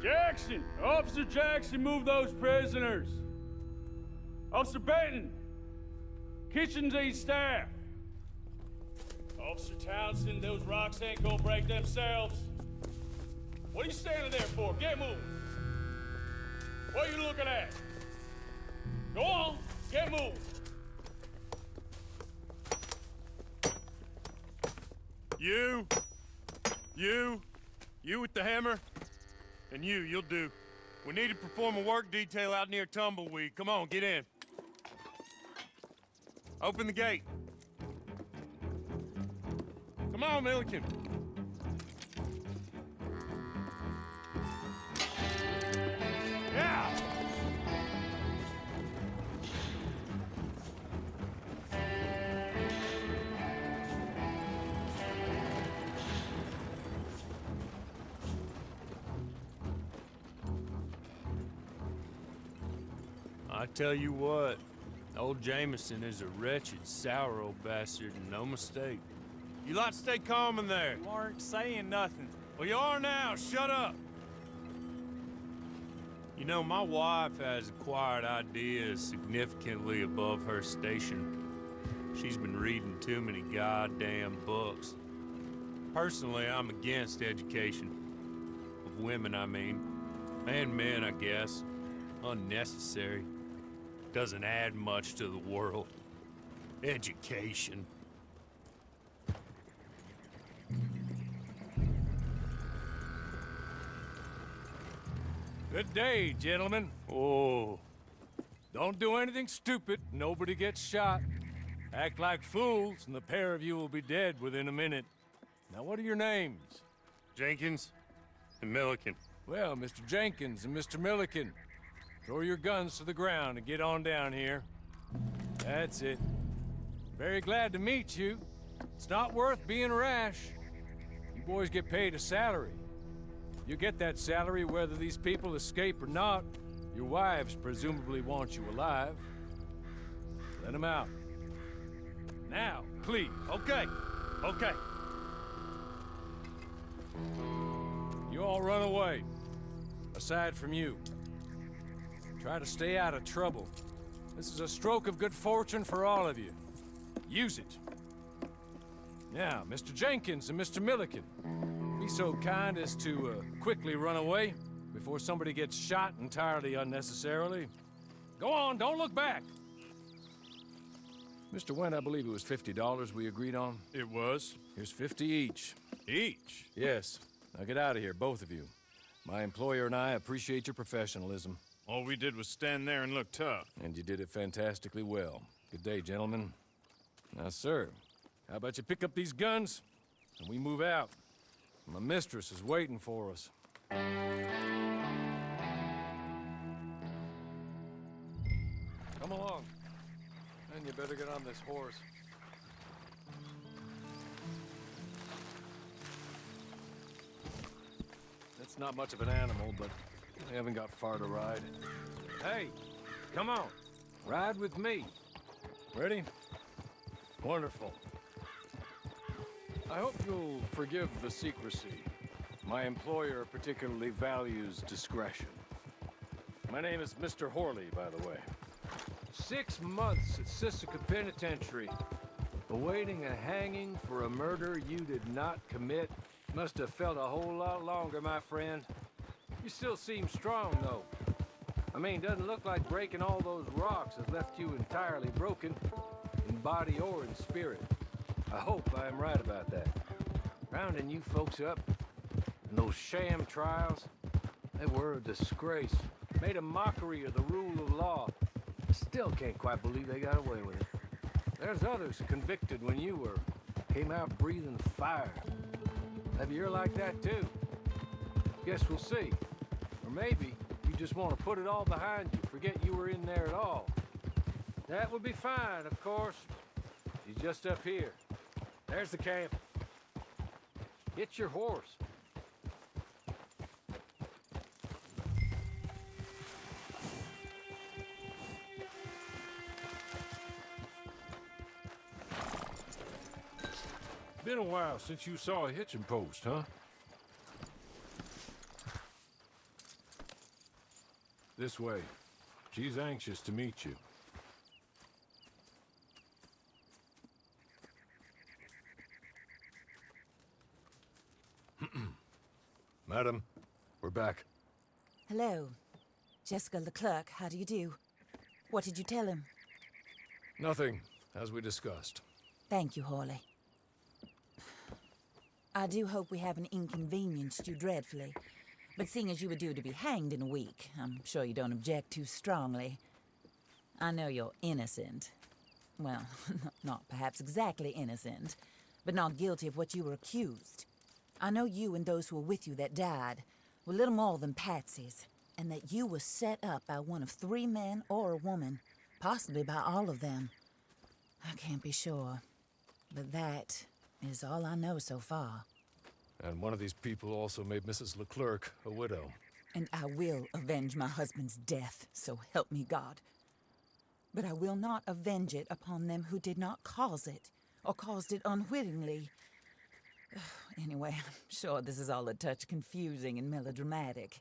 Jackson! Officer Jackson, move those prisoners! Officer Benton! Kitchens aid staff! Officer Townsend, those rocks ain't gonna break themselves. What are you standing there for? Get moving! What are you looking at? Go on, get moving! You with the hammer? And you'll do. We need to perform a work detail out near Tumbleweed. Come on, get in. Open the gate. Come on, Milliken. Yeah! I tell you what, old Jameson is a wretched, sour old bastard, and no mistake. You lot stay calm in there. You aren't saying nothing. Well, you are now. Shut up. You know, my wife has acquired ideas significantly above her station. She's been reading too many goddamn books. Personally, I'm against education. Of women, I mean. And men, I guess. Unnecessary. Doesn't add much to the world. Education. Good day, gentlemen. Oh. Don't do anything stupid. Nobody gets shot. Act like fools, and the pair of you will be dead within a minute. Now, what are your names? Jenkins and Milliken. Well, Mr. Jenkins and Mr. Milliken, throw your guns to the ground and get on down here. That's it. Very glad to meet you. It's not worth being rash. You boys get paid a salary. You get that salary whether these people escape or not. Your wives presumably want you alive. Let them out. Now, please. Okay. You all run away. Aside from you. Try to stay out of trouble. This is a stroke of good fortune for all of you. Use it. Now, Mr. Jenkins and Mr. Milliken, be so kind as to quickly run away before somebody gets shot entirely unnecessarily. Go on, don't look back. Mr. Went, I believe it was $50 we agreed on. It was. Here's 50 each. Each? Yes. Now get out of here, both of you. My employer and I appreciate your professionalism. All we did was stand there and look tough. And you did it fantastically well. Good day, gentlemen. Now, sir, how about you pick up these guns and we move out? My mistress is waiting for us. Come along. And you better get on this horse. It's not much of an animal, but we haven't got far to ride. Hey, come on. Ride with me. Ready? Wonderful. I hope you'll forgive the secrecy. My employer particularly values discretion. My name is Mr. Horley, by the way. 6 months at Sisika Penitentiary, awaiting a hanging for a murder you did not commit. Must have felt a whole lot longer, my friend. You still seem strong, though. I mean, doesn't look like breaking all those rocks has left you entirely broken, in body or in spirit. I hope I am right about that. Rounding you folks up, and those sham trials, they were a disgrace. Made a mockery of the rule of law. Still can't quite believe they got away with it. There's others convicted when you were. Came out breathing fire. Maybe you're like that too. Guess we'll see. Or maybe you just want to put it all behind you, forget you were in there at all. That would be fine, of course. He's just up here. There's the camp. Get your horse. Been a while since you saw a hitching post, huh? This way. She's anxious to meet you. Madam, we're back. Hello. Jessica LeClerk, how do you do? What did you tell him? Nothing, as we discussed. Thank you, Hawley. I do hope we haven't inconvenienced you dreadfully. But seeing as you were due to be hanged in a week, I'm sure you don't object too strongly. I know you're innocent. Well, not perhaps exactly innocent, but not guilty of what you were accused. I know you and those who were with you that died were little more than patsies, and that you were set up by one of 3 men or a woman, possibly by all of them. I can't be sure, but that is all I know so far. And one of these people also made Mrs. LeClerk a widow. And I will avenge my husband's death, so help me God. But I will not avenge it upon them who did not cause it, or caused it unwittingly. Anyway, I'm sure this is all a touch confusing and melodramatic.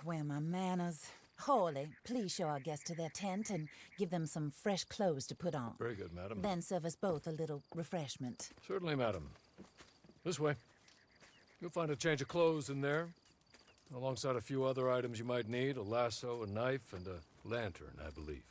Where are my manners? Hawley, please show our guests to their tent and give them some fresh clothes to put on. Very good, madam. Then serve us both a little refreshment. Certainly, madam. This way. You'll find a change of clothes in there, alongside a few other items you might need, a lasso, a knife, and a lantern, I believe.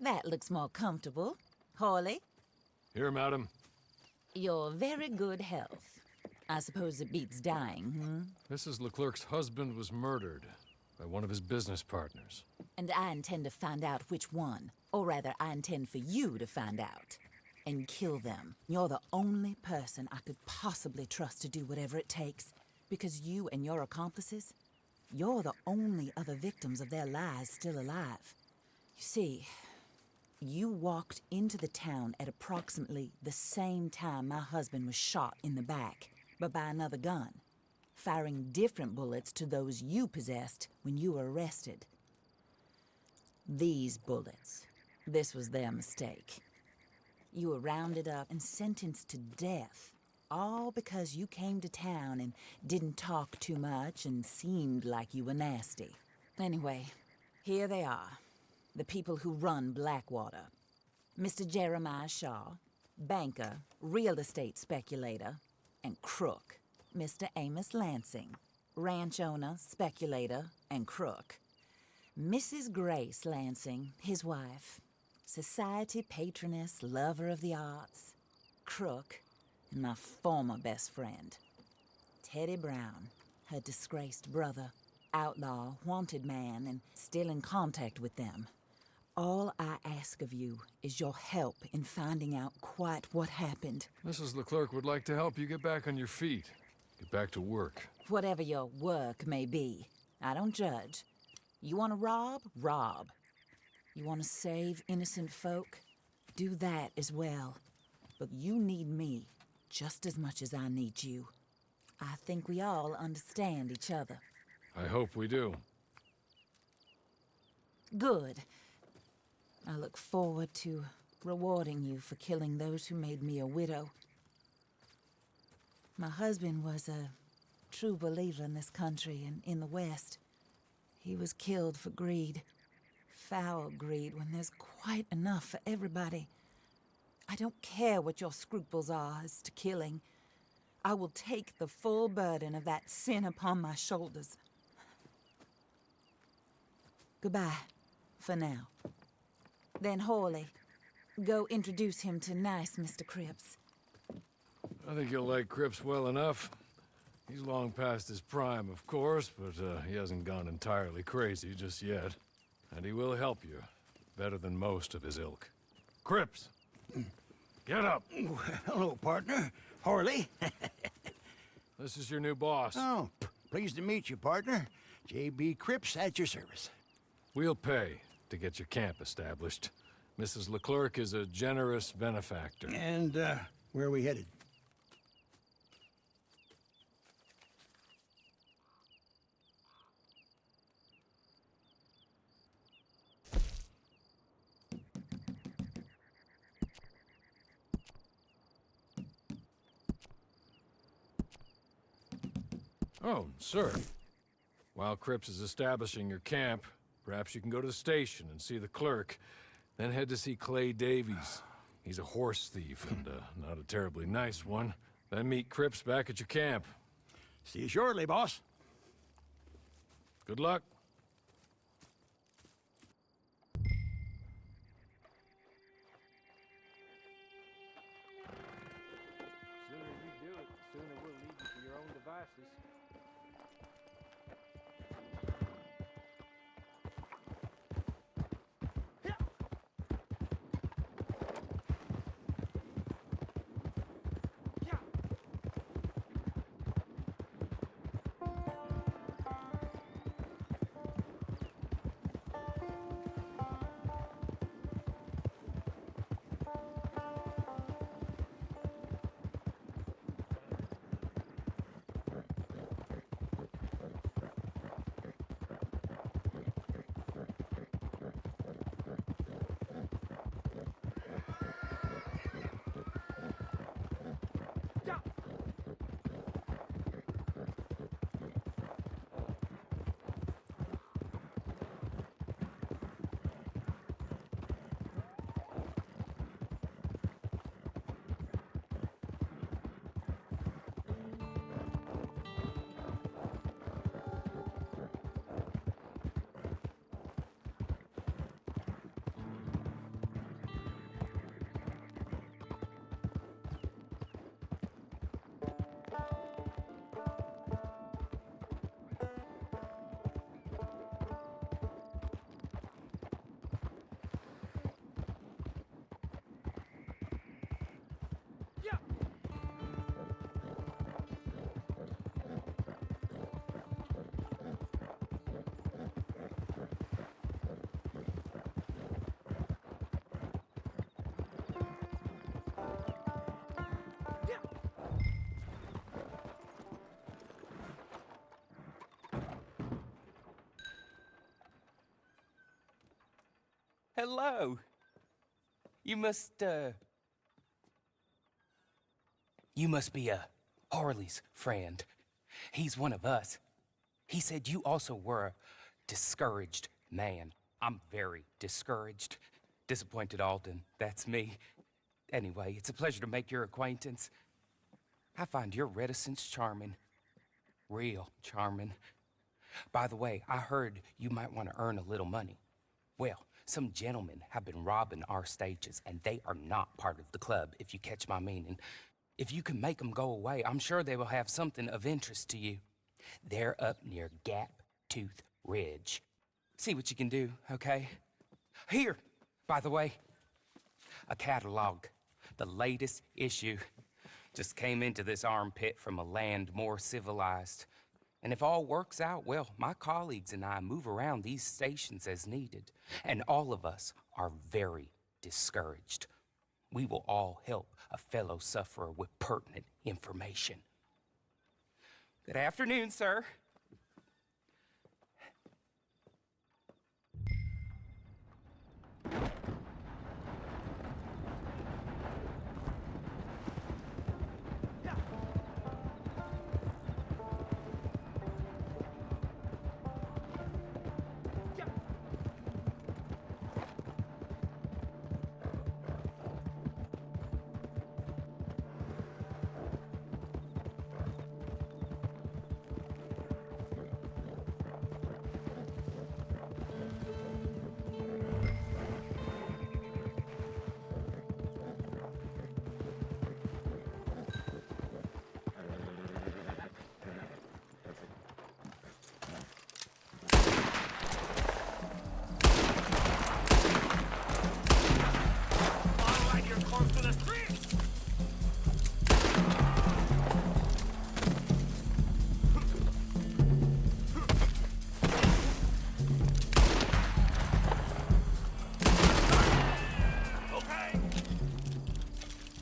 That looks more comfortable. Hawley, Here, madam. you're very good health. I suppose it beats dying, Mrs. LeClerc's husband was murdered by one of his business partners. And I intend to find out which one. Or rather, I intend for you to find out. And kill them. You're the only person I could possibly trust to do whatever it takes. Because you and your accomplices, you're the only other victims of their lies still alive. You see, you walked into the town at approximately the same time my husband was shot in the back, but by another gun, firing different bullets to those you possessed when you were arrested. These bullets, this was their mistake. You were rounded up and sentenced to death, all because you came to town and didn't talk too much and seemed like you were nasty. Anyway, Here they are, the people who run Blackwater. Mr. Jeremiah Shaw, banker, real estate speculator, and crook. Mr. Amos Lansing, ranch owner, speculator, and crook. Mrs. Grace Lansing, his wife, society patroness, lover of the arts, crook, and my former best friend. Teddy Brown, her disgraced brother, outlaw, wanted man, and still in contact with them. All I ask of you is your help in finding out quite what happened. Mrs. LeClerk would like to help you get back on your feet. Get back to work. Whatever your work may be, I don't judge. You want to rob? Rob. You want to save innocent folk? Do that as well. But you need me just as much as I need you. I think we all understand each other. I hope we do. Good. I look forward to rewarding you for killing those who made me a widow. My husband was a true believer in this country and in the West. He was killed for greed. Foul greed when there's quite enough for everybody. I don't care what your scruples are as to killing. I will take the full burden of that sin upon my shoulders. Goodbye, for now. Then Hawley, go introduce him to nice Mr. Cripps. I think you'll like Cripps well enough. He's long past his prime, of course, but he hasn't gone entirely crazy just yet. And he will help you, better than most of his ilk. Cripps! Get up! Hello, partner. Hawley. This is your new boss. Oh, pleased to meet you, partner. J.B. Cripps at your service. We'll pay to get your camp established. Mrs. LeClerk is a generous benefactor. And, where are we headed? Oh, sir. While Cripps is establishing your camp, perhaps you can go to the station and see the clerk, then head to see Clay Davies. He's a horse thief, and not a terribly nice one. Then meet Cripps back at your camp. See you shortly, boss. Good luck. The sooner you do it, the sooner we'll leave you to your own devices. Hello. You must be, Harley's friend. He's one of us. He said you also were a discouraged Man, I'm very discouraged. Disappointed Alden, that's me. Anyway, it's a pleasure to make your acquaintance. I find your reticence charming. Real charming. By the way, I heard you might want to earn a little money. Well, some gentlemen have been robbing our stages, and they are not part of the club, if you catch my meaning. If you can make them go away, I'm sure they will have something of interest to you. They're up near Gaptooth Ridge. See what you can do, okay? Here, by the way, a catalog. The latest issue. Just came into this armpit from a land more civilized. And if all works out, well, my colleagues and I move around these stations as needed. And all of us are very discouraged. We will all help a fellow sufferer with pertinent information. Good afternoon, sir.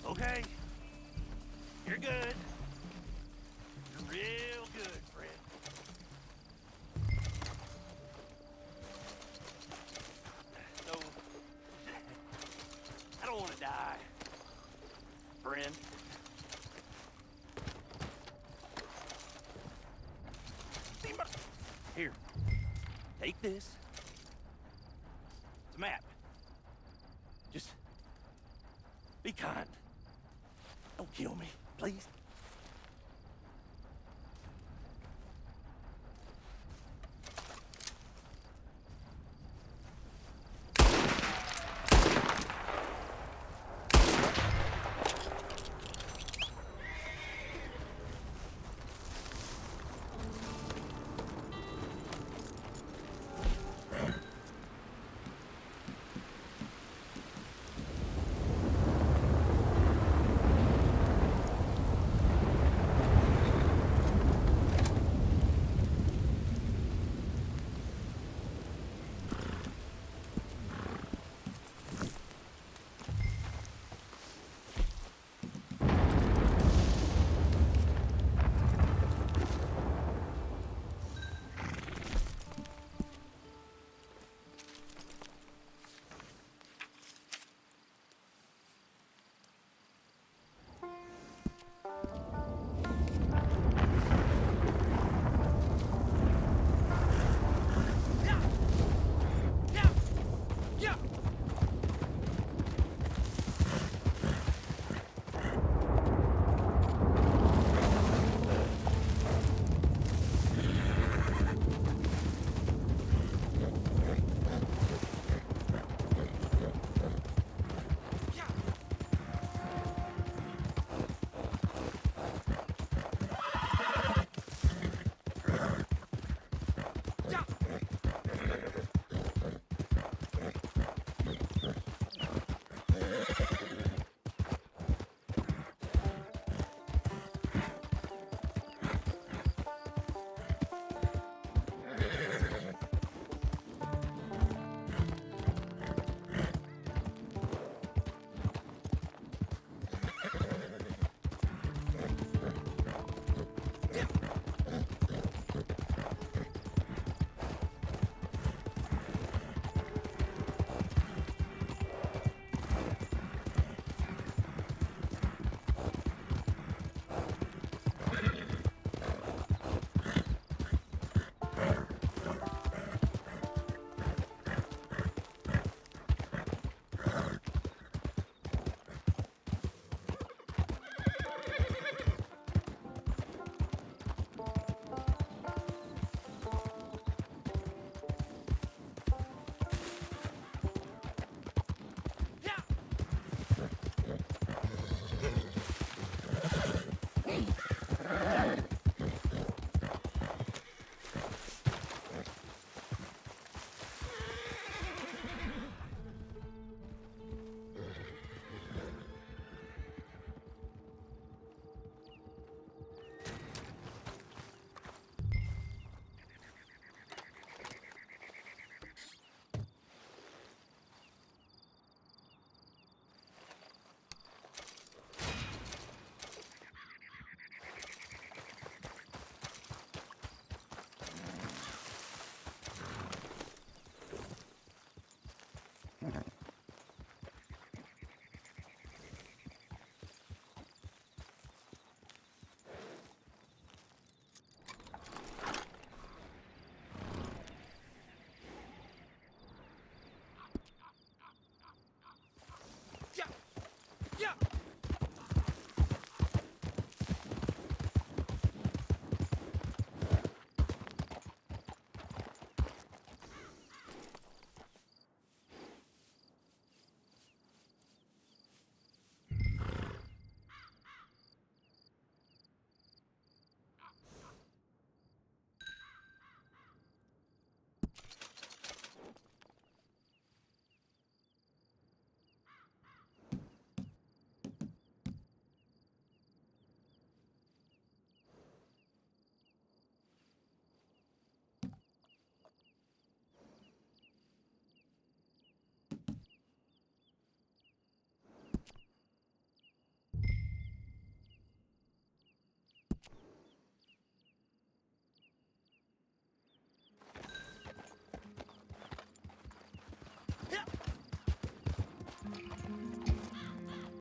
Okay. You're good. You're real good, friend. So, I don't want to die, friend. Here, take this. It's a map. Just be kind. Don't kill me, please. Yeah!